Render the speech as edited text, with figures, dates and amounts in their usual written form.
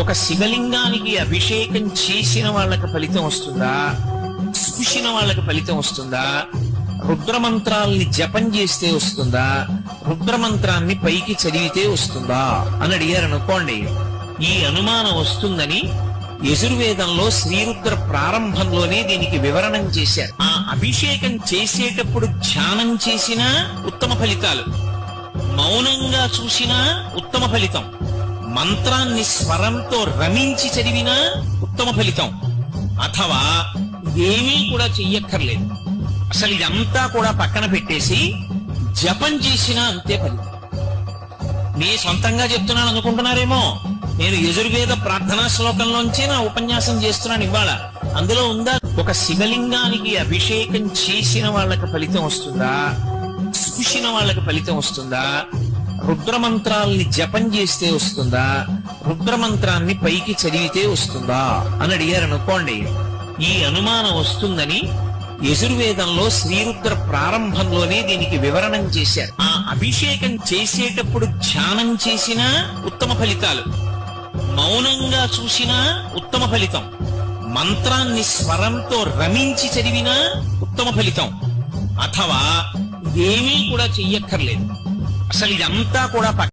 ఒక శివలింగానికి అభిషేకం చేసిన వాళ్ళకి ఫలితం వస్తుందా, చూసిన వాళ్ళకి ఫలితం వస్తుందా, రుద్రమంత్రాల్ని జపం చేస్తే వస్తుందా, రుద్రమంత్రాన్ని పైకి చదివితే వస్తుందా అని అడిగారు అనుకోండి. ఈ అనుమానం వస్తుందని యజుర్వేదంలో శ్రీరుద్ర ప్రారంభంలోనే దీనికి వివరణం చేశారు. ఆ అభిషేకం చేసేటప్పుడు ధ్యానం చేసినా ఉత్తమ ఫలితాలు, మౌనంగా చూసినా ఉత్తమ ఫలితం, మంత్రాన్ని స్వరంతో రమించి చదివినా ఉత్తమ ఫలితం, అథవా ఏమీ కూడా చెయ్యక్కర్లేదు, అసలు ఇదంతా కూడా పక్కన పెట్టేసి జపం చేసినా అంతే ఫలితం. మీ సొంతంగా చెప్తున్నాను అనుకుంటున్నారేమో, నేను యజుర్వేద ప్రార్థనా శ్లోకంలోంచే నా ఉపన్యాసం చేస్తున్నాను ఇవాళ. అందులో ఉందా, ఒక శివలింగానికి అభిషేకం చేసిన వాళ్ళకి ఫలితం వస్తుందా, చూసిన వాళ్ళకి ఫలితం వస్తుందా, రుద్రమంత్రాల్ని జపం చేస్తే వస్తుందా, రుద్రమంత్రాన్ని పైకి చదివితే వస్తుందా అని అడిగారు అనుకోండి. ఈ అనుమానం వస్తుందని యజుర్వేదంలో శ్రీరుద్ర ప్రారంభంలోనే దీనికి వివరణం చేశారు. ఆ అభిషేకం చేసేటప్పుడు ధ్యానం చేసినా ఉత్తమ ఫలితాలు, మౌనంగా చూసినా ఉత్తమ ఫలితం, మంత్రాన్ని స్వరంతో రమించి చదివినా ఉత్తమ ఫలితం, అథవా ఏమీ కూడా చెయ్యక్కర్లేదు, అసలు ఇదంతా కూడా